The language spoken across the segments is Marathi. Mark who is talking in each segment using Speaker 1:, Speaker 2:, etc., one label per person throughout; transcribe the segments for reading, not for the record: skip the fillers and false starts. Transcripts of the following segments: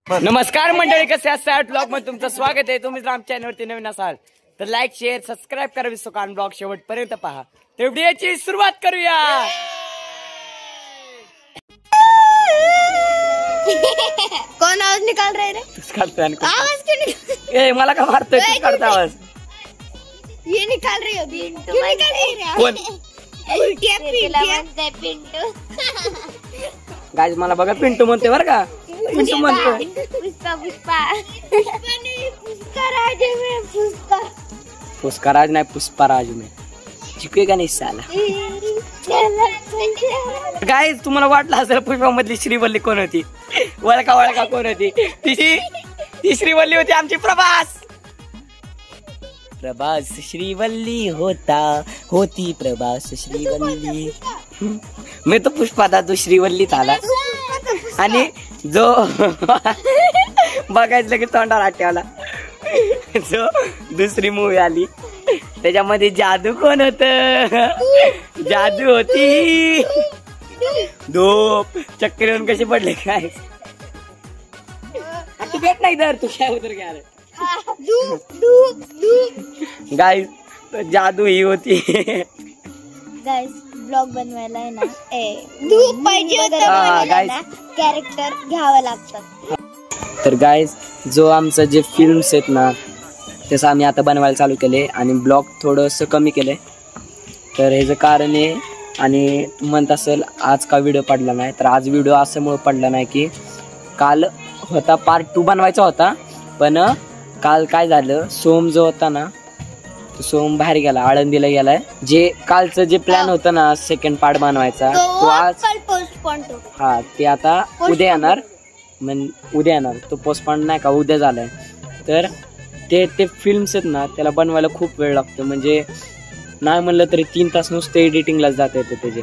Speaker 1: नमस्कार मंडळी, कसे आहात? ब्लॉग मध्ये तुमचं स्वागत आहे. तुम्ही आमच्या चॅनलवरती नवीन असाल तर लाईक शेअर सबस्क्राईब करा. विश्वकान ब्लॉग शेवटपर्यंत पहा. तर व्हिडिओची सुरुवात करूया.
Speaker 2: कौन आवाज निकाल रहे रे?
Speaker 1: तूच काढतोय.
Speaker 2: आवाज क्यों निकाल?
Speaker 1: ए मला का मारतोय? तूच काढतो आवाज.
Speaker 2: ये निकाल रही हो पिंटू. क्यों निकाल रही है?
Speaker 1: कोण?
Speaker 2: पिंटू.
Speaker 1: गाइस मला बघा पिंटू म्हणते बरं का. पिंटू म्हणतोय.
Speaker 2: पुष्पा पुष्पा नहीं, पुष्पराज में पुष्पा.
Speaker 1: पुष्पराज नाही, पुष्पराज में जिंकेगा नहीं साला. गाइस तुम्हाला वाटलं असेल पुष्पा मधली श्रीवल्ली कोण होती? वळका कोण होती? ती श्रीवल्ली होती आमची प्रभास. प्रभास श्रीवल्ली होती प्रभास श्रीवल्ली. मी तो पुष्पा था, तो श्रीवल्ली आला. आणि जो बघायचं लगेच तोंडावर हात ठेवला. जो दुसरी मूवी आली त्याच्यामध्ये जादू कोण होत? जादू होती धूप. चक्कर येऊन कसे पडले काय? तू भेट नाही तर तू काय उतर घ्या. गाइस जादू ही होती.
Speaker 2: गाइस ब्लॉग बनवायला आहे ना धूप पाहिजे ना, कॅरेक्टर घ्यावं लागतं.
Speaker 1: तर गाइस जो आमचं जे फिल्म्स आहेत ना तसं आम्ही आता बनवायला चालू केले आणि ब्लॉग थोडंसं कमी केलंय. तर ह्याचं कारण आहे, आणि म्हणत असेल आज का व्हिडिओ पडला नाही, तर आज व्हिडिओ असल्यामुळे पडला नाही की काल होता पार्ट 2 बनवायचा होता. पण काल काय झालं, सोम जो होता ना तो सोम बाहेर गेला, आळंदीला गेलाय. जे कालचं जे प्लॅन होतं ना सेकंड पार्ट बनवायचा तो आज हा ते आता उद्या येणार. उद्या येणार तो पोस्टपोन नाही का, उद्या झालाय. तर ते फिल्म्स आहेत ना त्याला बनवायला खूप वेळ लागतो. म्हणजे नाही म्हणलं तरी 3 तास नुसते एडिटिंगलाच जात येते त्याचे.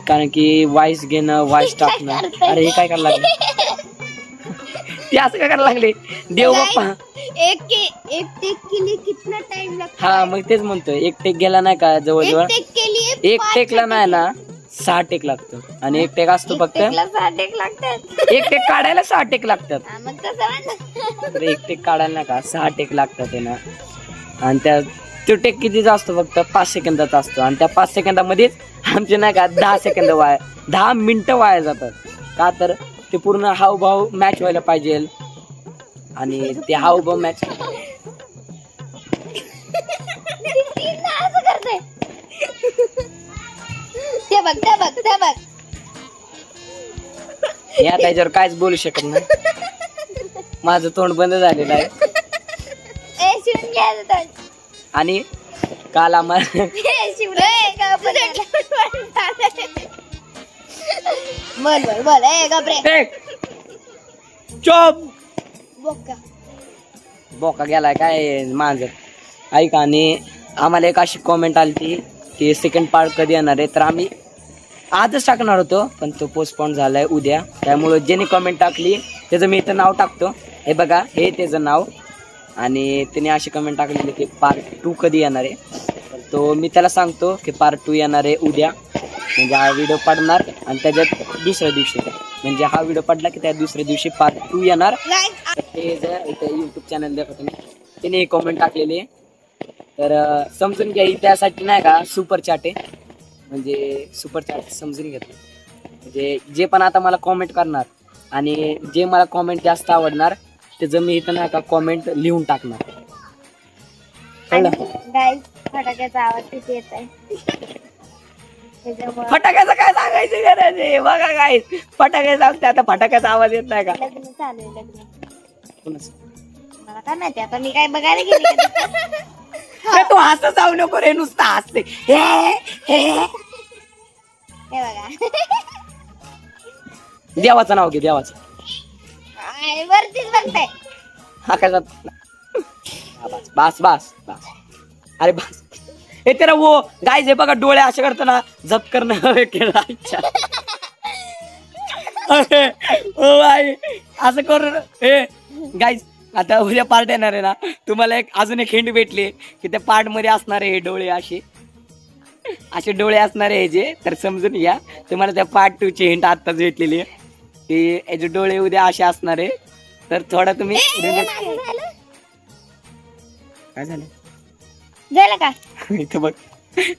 Speaker 1: कारण की वॉइस घेणं, वॉइस टाकणं. अरे हे काय करायला लागले? ते असं काय करायला लागले? देव बाप्पा.
Speaker 2: एक टेक के लिए कितना टाइम लगता?
Speaker 1: हा मग तेच म्हणतोय. एक टेक गेला नाही का जवळजवळ एक टेकला नाही ना 6 टेक लागतो. आणि एक टेक असतो फक्त
Speaker 2: 6 टेक लागतात.
Speaker 1: एक टेक काढायला 6 टेक लागतात.
Speaker 2: मग तसं
Speaker 1: एक टेक काढायला नाही का 6 टेक लागतात ना. आणि त्या तो टेक कितीचा असतो? फक्त 5 सेकंदाचा असतो. आणि त्या 5 सेकंदामध्येच आमचे नाही का 10 सेकंद 10 मिनिटं वाया जातात. का तर ते पूर्ण हावभाव मॅच व्हायला पाहिजे. आणि ते हावभाव मॅच
Speaker 2: ते बघ
Speaker 1: या त्याच्यावर काहीच बोलू शकत नाही. माझं तोंड बंद झालेलं आहे. आणि काल आम्हाला बोका गेलाय काय मांजर. ऐका, आणि आम्हाला एक अशी कॉमेंट आली ती की सेकंड पार्ट कधी येणार आहे. तर आम्ही आजच टाकणार होतो पण तो पोस्टपोन झालाय उद्या. त्यामुळे ज्याने कॉमेंट टाकली त्याचं मी इथं नाव टाकतो. हे बघा, हे त्याचं नाव. आणि त्याने अशी कमेंट टाकलेली की पार्ट 2 कधी येणार आहे. तो मी त्याला सांगतो की पार्ट 2 येणार आहे उद्या. म्हणजे हा व्हिडिओ पडणार आणि त्याच्यात दुसऱ्या दिवशी, म्हणजे हा व्हिडिओ पडला की त्या दुसऱ्या दिवशी पार्ट 2 येणार. ते जर इथे यूट्यूब चॅनल देखा तुम्ही, त्याने कॉमेंट टाकलेली आहे. तर समजून घ्या, त्यासाठी नाही का सुपर चॅट आहे. म्हणजे सुपर चॅट समजून घेतलं. म्हणजे जे पण आता मला कॉमेंट करणार आणि जे मला कॉमेंट जास्त आवडणार त्याचं मी इथं नाही का कॉमेंट लिहून टाकणार.
Speaker 2: गाइस फटाक्याचा आवाज किती येत आहे?
Speaker 1: फटाक्याचं काय सांगायचं गरज आहे? बघा काय फटाके सांगते आता, फटाक्याचा आवाज येत नाही का?
Speaker 2: लग्न चालू आहे. लग्न मला काय माहिती, आता मी काय बघायला गेली.
Speaker 1: तू हसत जाऊ नको रे, नुसतं हसते.
Speaker 2: हे बघा,
Speaker 1: देवाचं नाव घे, देवाचं.
Speaker 2: वरतीच बघताय.
Speaker 1: हा काय बस बस बस. अरे बस. हे तेरा वो गाइस, हे बघा डोळे असे करताना जप करणं केला. ओ भाई असं करून. हे गाइस आता उद्या पार्ट येणार आहे ना, तुम्हाला अजून एक हिंट भेटली की त्या पार्ट मध्ये असणार आहे हे डोळे असे डोळे असणार आहे जे. तर समजून घ्या, तुम्हाला त्या पार्ट 2 ची हिंट आत्ताच भेटलेली आहे की याचे डोळे उद्या असे असणार आहे. तर थोडा तुम्ही
Speaker 2: झालं
Speaker 1: काय झालं
Speaker 2: झालं का
Speaker 1: इथं बघ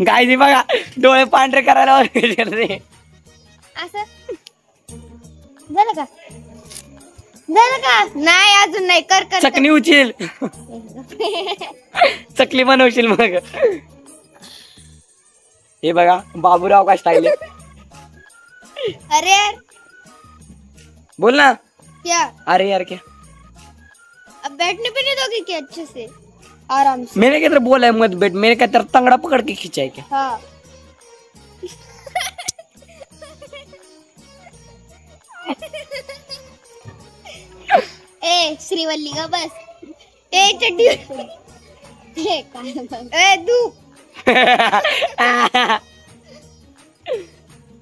Speaker 1: गायजी बघा डोळे पांढरे करायला रे
Speaker 2: असं झालं का नाही अजून नाही कर कर
Speaker 1: चकणी उचल चकली बनवशील मग हे बघा बाबूराव का स्टाईल
Speaker 2: अरे यार
Speaker 1: बोल ना
Speaker 2: क्या
Speaker 1: अरे यार क्या
Speaker 2: अब बैठने पे नहीं दोगे क्या अच्छे से आराम से
Speaker 1: मैंने क्या बोला है मत बैठ मेरे क्या तेरा तंगड़ा पकड़ के खींचा है क्या
Speaker 2: हाँ ए श्रीवल्ली का बस ए चड्डी ए तू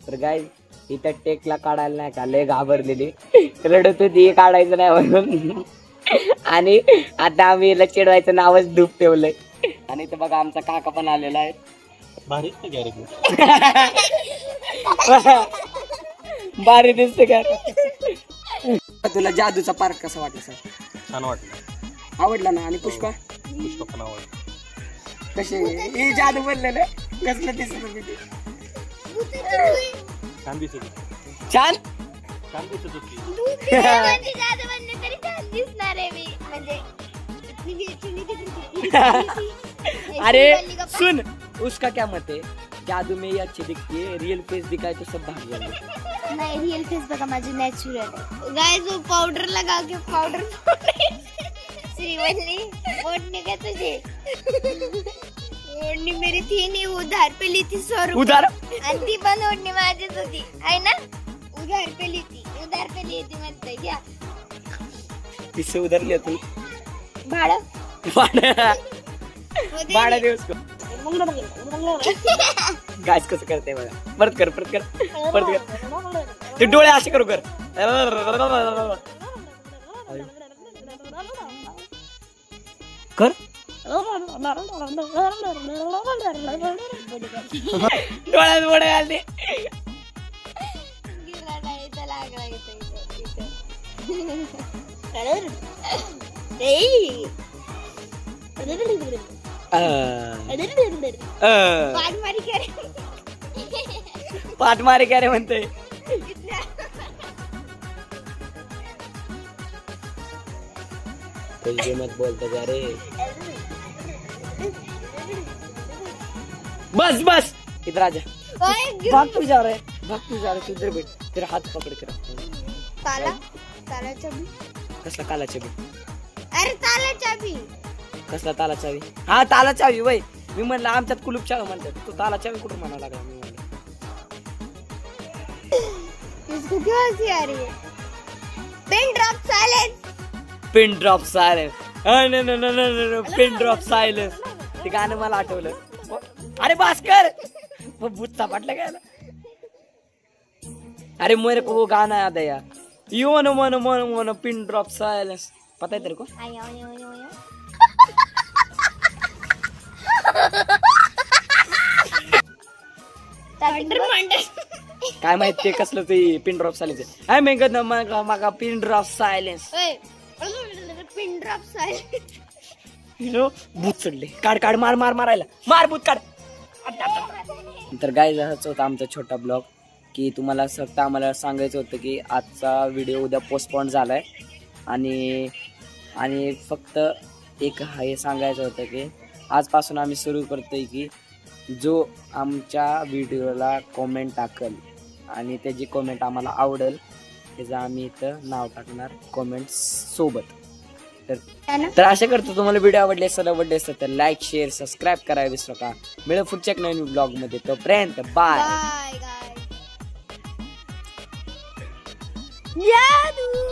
Speaker 1: तर गाय इथं टेकला काढायला नाही का लय घाबरलेली रडत होती काढायचं नाही म्हणून आणि आता आम्ही याला चिडवायचं नावच धूप ठेवलंय आणि इथं बघा आमचा काका पण आलेला आहे भारी दिसते का तुला जादूचा पार्क कसा वाटला सर
Speaker 3: छान वाटलं
Speaker 1: आवडला ना आणि पुष्पा
Speaker 3: पुष्पा पण आवडलं
Speaker 1: कसे हे जादू बनलेलं कसलं दिसत होती ते?
Speaker 3: छान दिसत होती
Speaker 1: छान
Speaker 3: छान दिसत होती
Speaker 2: दिसणार आहे मी म्हणजे
Speaker 1: अरे सुन उसका क्या मत है जादू में ही अच्छी दिखती है रियल फेस दिखाए तो सब भाग जाएंगे
Speaker 2: नहीं रियल फेस बघा माझी नॅचरल आहे गाइस वो पाउडर लगा के पाउडर श्रीवल्ली ओढ़ने का तुझे ओढ़नी मेरी थी नहीं वो उधार पे ली थी 100 रुपये
Speaker 1: उधार
Speaker 2: आणि ती पण ओढ़नी माझीच होती आहे ना उधार पे ली थी म्हणते क्या
Speaker 1: किससे उधार लिया तू
Speaker 2: भाडं
Speaker 1: भाड़ा दे उसको गाइस कसं करते बघा परत कर ते डोळे असे करू कर कर डोळ्यात बोडे घालते पाठ मारे क्या रे म्हणते मत बोलते जा रे बस इधर आ जा भाग तू जा रहा है तू इधर बैठ तेरा हाथ पकड़ के रखता हूँ
Speaker 2: ताला चाबी
Speaker 1: कसला ताला चाबी
Speaker 2: अरे ताला चाबी
Speaker 1: कसला ताला चावी हा ताला चावी वय मी म्हणलं आमच्यात कुलूप चावी म्हणतात तू ताला चावी कुठून म्हणावं लागला मी म्हणलं
Speaker 2: इसको क्यों हंसी आ रही है pin drop silence
Speaker 1: pin drop silence ते गाणं मला आठवलं अरे भास्कर वो भूतचा पाटला काय अरे मेरे को वो गाना याद है यार you know pin drop silence पता है तेरे को काय माहित ते कसलं ते पिन ड्रॉप सायलेन्स आहे मेघ मागा pin drop silence
Speaker 2: pin drop silence
Speaker 1: भूत चढले काढ मारायला मार भूत काढ तर गाइस असंच होता आमचा छोटा ब्लॉग की तुम्हाला फक्त आम्हाला सांगायचं होतं की आजचा व्हिडिओ उद्या पोस्टपोन झालाय आणि फक्त एक हे सांगायचं होतं की आजपासून आम्ही सुरू करतोय की जो आमच्या व्हिडिओला कॉमेंट टाकल आणि त्याची कॉमेंट आम्हाला आवडेल त्याचं आम्ही इथं नाव टाकणार कॉमेंट्स सोबत तर आशा करतो तुम्हाला व्हिडिओ आवडले असेल तर लाईक शेअर सबस्क्राईब करायला विसरू नका मिळू पुढच्या नवीन ब्लॉग मध्ये तोपर्यंत बाय
Speaker 2: जादू